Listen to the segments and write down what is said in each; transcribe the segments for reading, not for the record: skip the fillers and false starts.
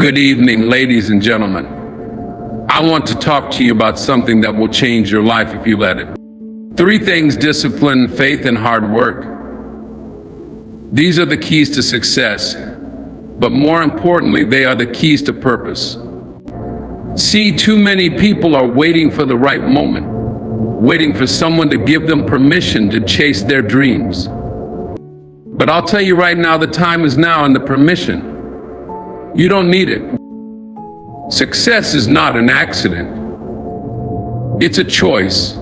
Good evening, ladies and gentlemen. I want to talk to you about something that will change your life if you let it. 3 things: discipline, faith, and hard work. These are the keys to success, but more importantly, they are the keys to purpose. See, too many people are waiting for the right moment, waiting for someone to give them permission to chase their dreams. But I'll tell you right now, the time is now and the permission. You don't need it. Success is not an accident. It's a choice.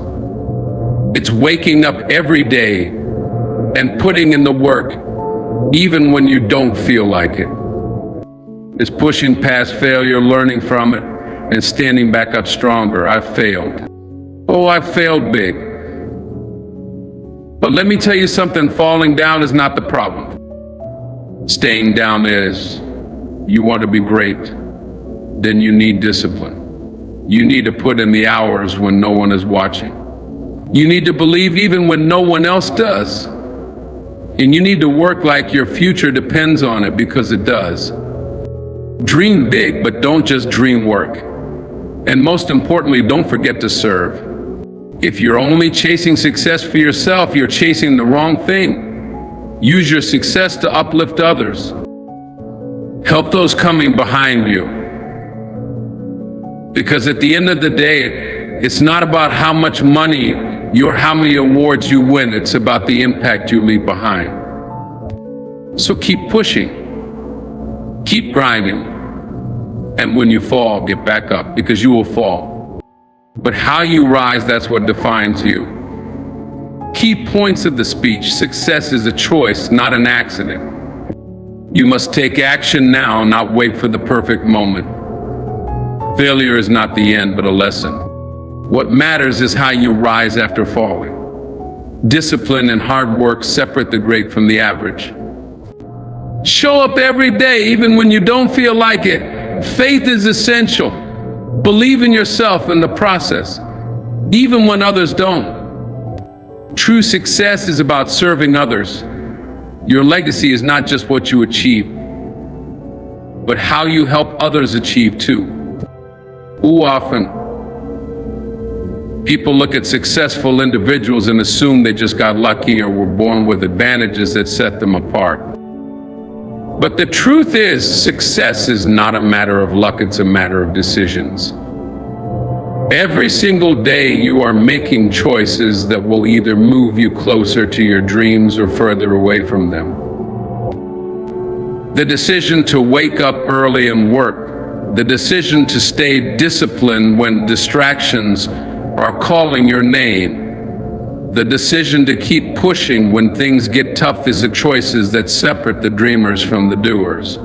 It's waking up every day and putting in the work, even when you don't feel like it. It's pushing past failure, learning from it, and standing back up stronger. I failed. Oh, I failed big. But let me tell you something, falling down is not the problem. Staying down is. You want to be great, then you need discipline. You need to put in the hours when no one is watching. You need to believe even when no one else does. And you need to work like your future depends on it, because it does. Dream big, but don't just dream work. And most importantly, don't forget to serve. If you're only chasing success for yourself, you're chasing the wrong thing. Use your success to uplift others. Help those coming behind you. Because at the end of the day, it's not about how much money or how many awards you win. It's about the impact you leave behind. So keep pushing. Keep grinding. And when you fall, get back up, because you will fall. But how you rise, that's what defines you. Key points of the speech: success is a choice, not an accident. You must take action now, not wait for the perfect moment. Failure is not the end, but a lesson. What matters is how you rise after falling. Discipline and hard work separate the great from the average. Show up every day, even when you don't feel like it. Faith is essential. Believe in yourself in the process, even when others don't. True success is about serving others. Your legacy is not just what you achieve, but how you help others achieve too. Too often, people look at successful individuals and assume they just got lucky or were born with advantages that set them apart. But the truth is, success is not a matter of luck, it's a matter of decisions. Every single day you are making choices that will either move you closer to your dreams or further away from them. The decision to wake up early and work, the decision to stay disciplined when distractions are calling your name, the decision to keep pushing when things get tough is the choices that separate the dreamers from the doers.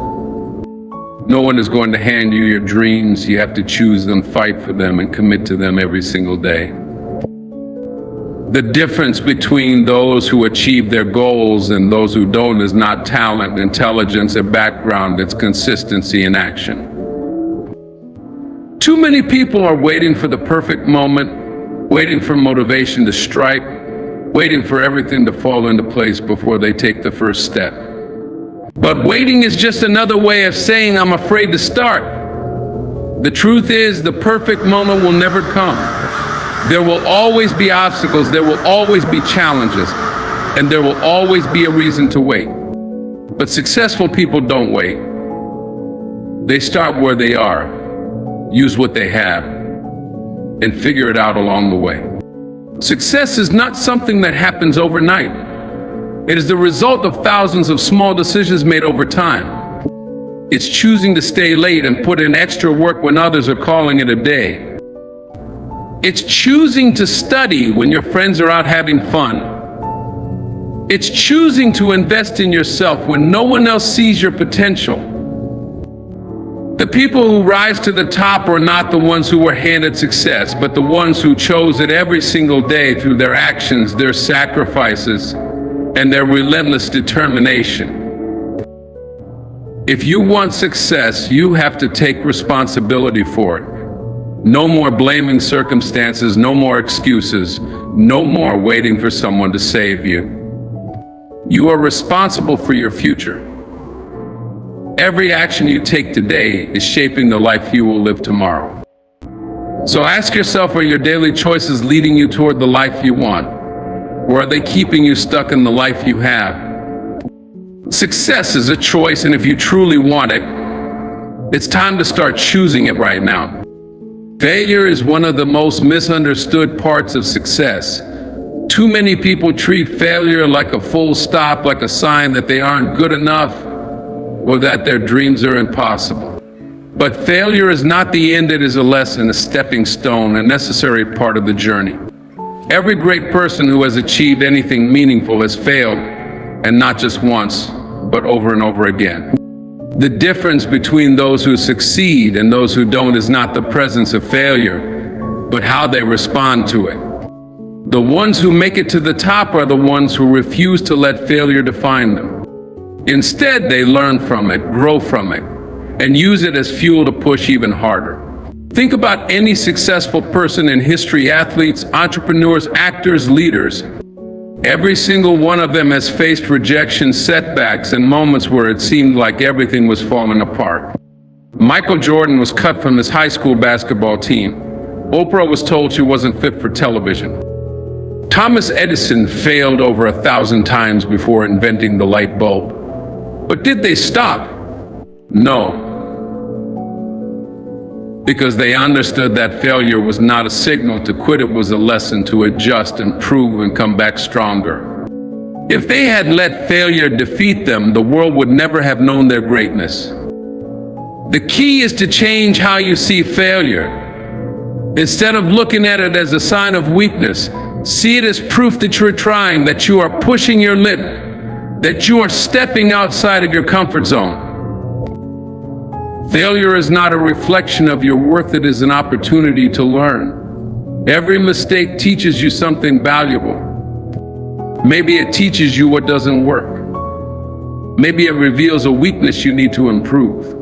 No one is going to hand you your dreams. You have to choose them, fight for them, and commit to them every single day. The difference between those who achieve their goals and those who don't is not talent, intelligence, or background. It's consistency in action. Too many people are waiting for the perfect moment, waiting for motivation to strike, waiting for everything to fall into place before they take the first step. But waiting is just another way of saying I'm afraid to start. The truth is, the perfect moment will never come. There will always be obstacles, there will always be challenges, and there will always be a reason to wait. But successful people don't wait. They start where they are, use what they have, and figure it out along the way. Success is not something that happens overnight. It is the result of thousands of small decisions made over time. It's choosing to stay late and put in extra work when others are calling it a day. It's choosing to study when your friends are out having fun. It's choosing to invest in yourself when no one else sees your potential. The people who rise to the top are not the ones who were handed success, but the ones who chose it every single day through their actions, their sacrifices, and their relentless determination. If you want success, you have to take responsibility for it. No more blaming circumstances, no more excuses, no more waiting for someone to save you. You are responsible for your future. Every action you take today is shaping the life you will live tomorrow. So ask yourself, are your daily choices leading you toward the life you want? Or are they keeping you stuck in the life you have? Success is a choice, and if you truly want it, it's time to start choosing it right now. Failure is one of the most misunderstood parts of success. Too many people treat failure like a full stop, like a sign that they aren't good enough or that their dreams are impossible. But failure is not the end, it is a lesson, a stepping stone, a necessary part of the journey. Every great person who has achieved anything meaningful has failed, and not just once, but over and over again. The difference between those who succeed and those who don't is not the presence of failure, but how they respond to it. The ones who make it to the top are the ones who refuse to let failure define them. Instead, they learn from it, grow from it, and use it as fuel to push even harder. Think about any successful person in history: athletes, entrepreneurs, actors, leaders. Every single one of them has faced rejection, setbacks, and moments where it seemed like everything was falling apart. Michael Jordan was cut from his high school basketball team. Oprah was told she wasn't fit for television. Thomas Edison failed over 1,000 times before inventing the light bulb. But did they stop? No. Because they understood that failure was not a signal to quit, it was a lesson to adjust, improve, and come back stronger. If they had let failure defeat them, the world would never have known their greatness. The key is to change how you see failure. Instead of looking at it as a sign of weakness, see it as proof that you're trying, that you are pushing your limit, that you are stepping outside of your comfort zone. Failure is not a reflection of your worth, it is an opportunity to learn. Every mistake teaches you something valuable. Maybe it teaches you what doesn't work. Maybe it reveals a weakness you need to improve.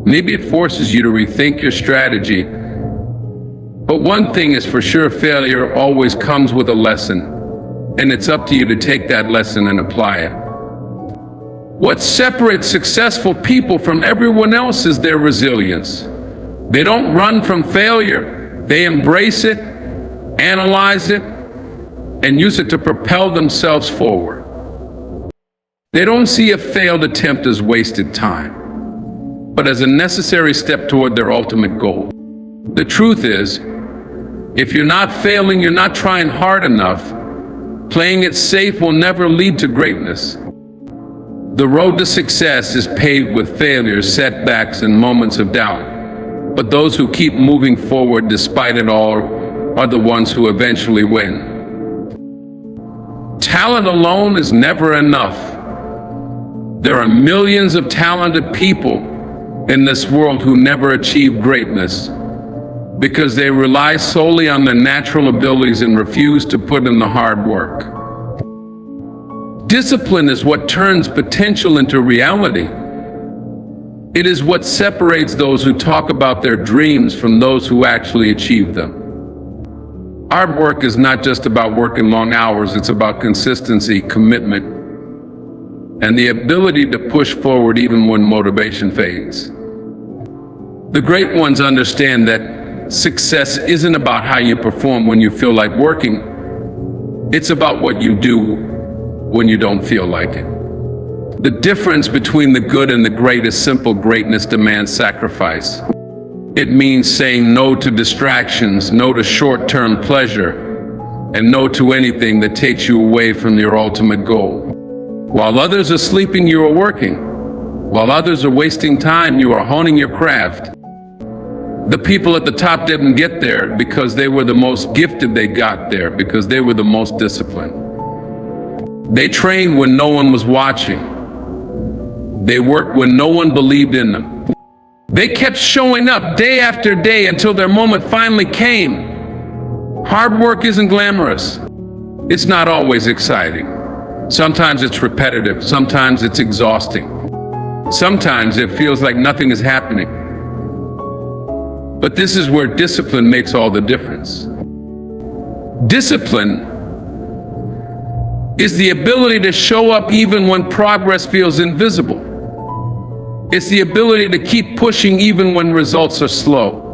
Maybe it forces you to rethink your strategy. But one thing is for sure, failure always comes with a lesson, and it's up to you to take that lesson and apply it. What separates successful people from everyone else is their resilience. They don't run from failure. They embrace it, analyze it, and use it to propel themselves forward. They don't see a failed attempt as wasted time, but as a necessary step toward their ultimate goal. The truth is, if you're not failing, you're not trying hard enough. Playing it safe will never lead to greatness. The road to success is paved with failures, setbacks, and moments of doubt. But those who keep moving forward despite it all are the ones who eventually win. Talent alone is never enough. There are millions of talented people in this world who never achieve greatness because they rely solely on their natural abilities and refuse to put in the hard work. Discipline is what turns potential into reality. It is what separates those who talk about their dreams from those who actually achieve them. Hard work is not just about working long hours, it's about consistency, commitment, and the ability to push forward even when motivation fades. The great ones understand that success isn't about how you perform when you feel like working. It's about what you do when you don't feel like it. The difference between the good and the great is simple. Greatness demands sacrifice. It means saying no to distractions, no to short-term pleasure, and no to anything that takes you away from your ultimate goal. While others are sleeping, you are working. While others are wasting time, you are honing your craft. The people at the top didn't get there because they were the most gifted. They got there because they were the most disciplined. They trained when no one was watching. They worked when no one believed in them. They kept showing up day after day until their moment finally came. Hard work isn't glamorous. It's not always exciting. Sometimes it's repetitive. Sometimes it's exhausting. Sometimes it feels like nothing is happening. But this is where discipline makes all the difference. Discipline is the ability to show up even when progress feels invisible. It's the ability to keep pushing even when results are slow.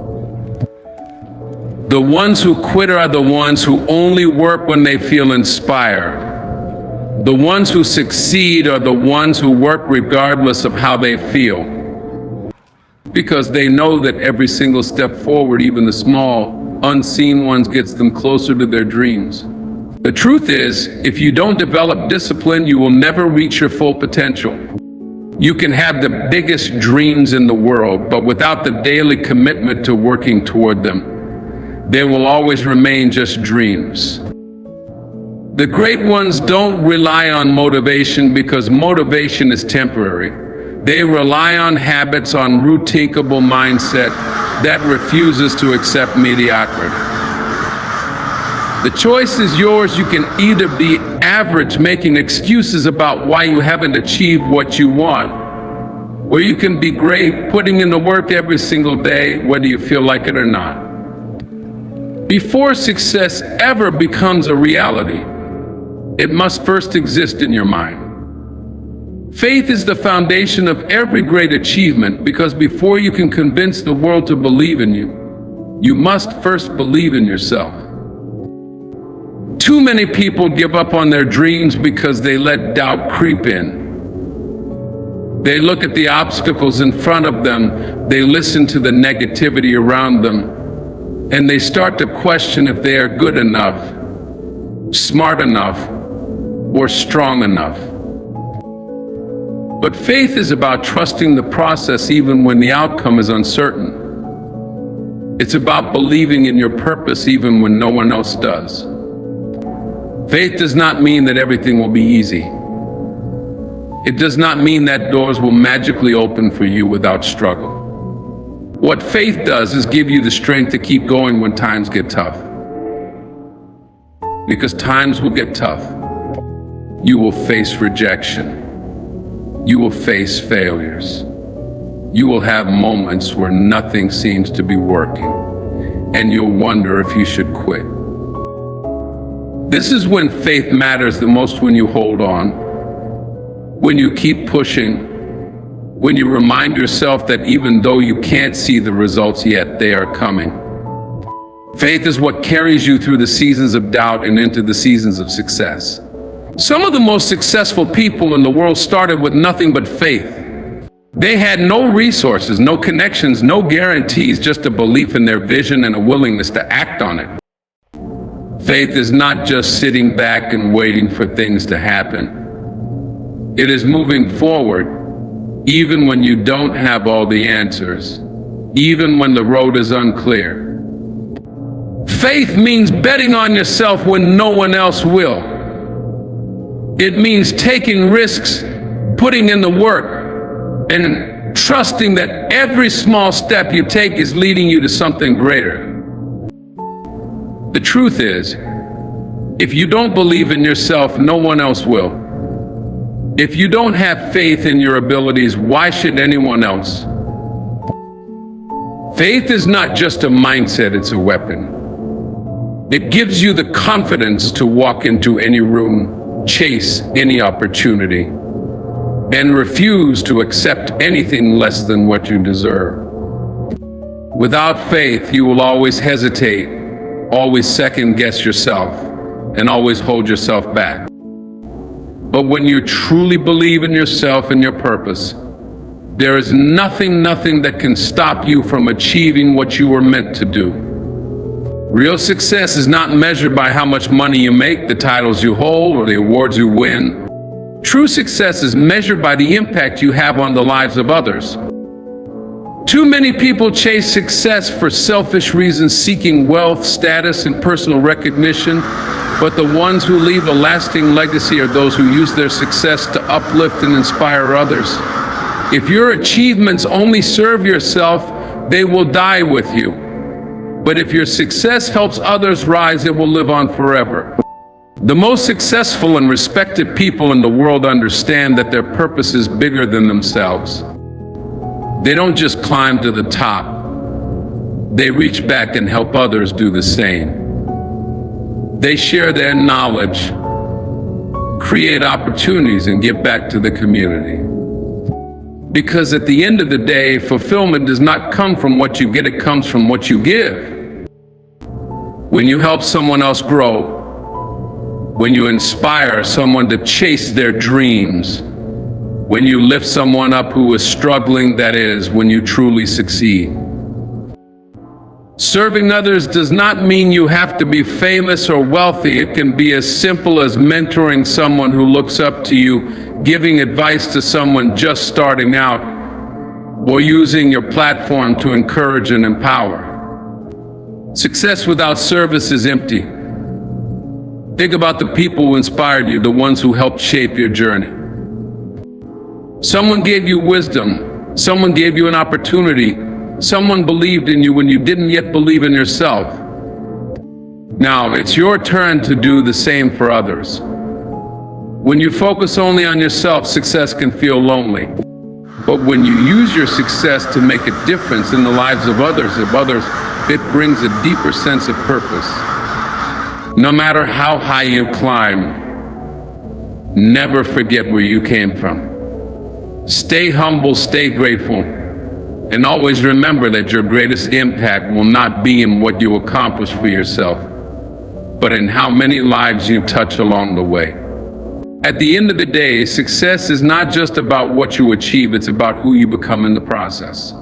The ones who quit are the ones who only work when they feel inspired. The ones who succeed are the ones who work regardless of how they feel, because they know that every single step forward, even the small, unseen ones, gets them closer to their dreams. The truth is, if you don't develop discipline, you will never reach your full potential. You can have the biggest dreams in the world, but without the daily commitment to working toward them, they will always remain just dreams. The great ones don't rely on motivation because motivation is temporary. They rely on habits, on routineable mindset that refuses to accept mediocrity. The choice is yours. You can either be average, making excuses about why you haven't achieved what you want, or you can be great, putting in the work every single day, whether you feel like it or not. Before success ever becomes a reality, it must first exist in your mind. Faith is the foundation of every great achievement, because before you can convince the world to believe in you, you must first believe in yourself. Too many people give up on their dreams because they let doubt creep in. They look at the obstacles in front of them, they listen to the negativity around them, and they start to question if they are good enough, smart enough, or strong enough. But faith is about trusting the process even when the outcome is uncertain. It's about believing in your purpose even when no one else does. Faith does not mean that everything will be easy. It does not mean that doors will magically open for you without struggle. What faith does is give you the strength to keep going when times get tough. Because times will get tough. You will face rejection. You will face failures. You will have moments where nothing seems to be working, and you'll wonder if you should quit. This is when faith matters the most, when you hold on, when you keep pushing, when you remind yourself that even though you can't see the results yet, they are coming. Faith is what carries you through the seasons of doubt and into the seasons of success. Some of the most successful people in the world started with nothing but faith. They had no resources, no connections, no guarantees, just a belief in their vision and a willingness to act on it. Faith is not just sitting back and waiting for things to happen. It is moving forward, even when you don't have all the answers, even when the road is unclear. Faith means betting on yourself when no one else will. It means taking risks, putting in the work, and trusting that every small step you take is leading you to something greater. The truth is, if you don't believe in yourself, no one else will. If you don't have faith in your abilities, why should anyone else? Faith is not just a mindset, it's a weapon. It gives you the confidence to walk into any room, chase any opportunity, and refuse to accept anything less than what you deserve. Without faith, you will always hesitate, always second guess yourself, and always hold yourself back. But when you truly believe in yourself and your purpose, there is nothing that can stop you from achieving what you were meant to do. Real success is not measured by how much money you make, the titles you hold, or the awards you win. True success is measured by the impact you have on the lives of others. Too many people chase success for selfish reasons, seeking wealth, status, and personal recognition. But the ones who leave a lasting legacy are those who use their success to uplift and inspire others. If your achievements only serve yourself, they will die with you. But if your success helps others rise, it will live on forever. The most successful and respected people in the world understand that their purpose is bigger than themselves. They don't just climb to the top. They reach back and help others do the same. They share their knowledge, create opportunities, and give back to the community. Because at the end of the day, fulfillment does not come from what you get, it comes from what you give. When you help someone else grow, when you inspire someone to chase their dreams, when you lift someone up who is struggling, that is, when you truly succeed. Serving others does not mean you have to be famous or wealthy. It can be as simple as mentoring someone who looks up to you, giving advice to someone just starting out, or using your platform to encourage and empower. Success without service is empty. Think about the people who inspired you, the ones who helped shape your journey. Someone gave you wisdom. Someone gave you an opportunity. Someone believed in you when you didn't yet believe in yourself. Now, it's your turn to do the same for others. When you focus only on yourself, success can feel lonely. But when you use your success to make a difference in the lives of others, it brings a deeper sense of purpose. No matter how high you climb, never forget where you came from. Stay humble, stay grateful, and always remember that your greatest impact will not be in what you accomplish for yourself, but in how many lives you touch along the way. At the end of the day, success is not just about what you achieve, it's about who you become in the process.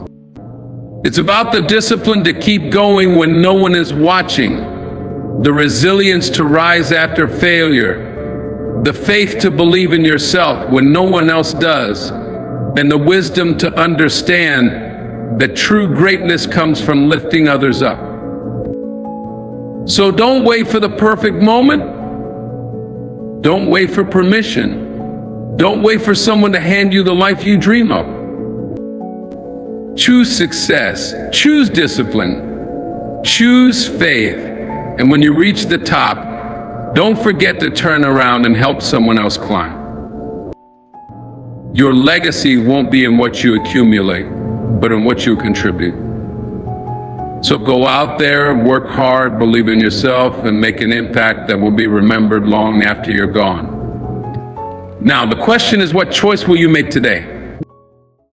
It's about the discipline to keep going when no one is watching, the resilience to rise after failure, the faith to believe in yourself when no one else does, and the wisdom to understand that true greatness comes from lifting others up. So don't wait for the perfect moment. Don't wait for permission. Don't wait for someone to hand you the life you dream of. Choose success, choose discipline, choose faith, and when you reach the top, don't forget to turn around and help someone else climb. Your legacy won't be in what you accumulate, but in what you contribute. So go out there, work hard, believe in yourself, and make an impact that will be remembered long after you're gone. Now, the question is, what choice will you make today?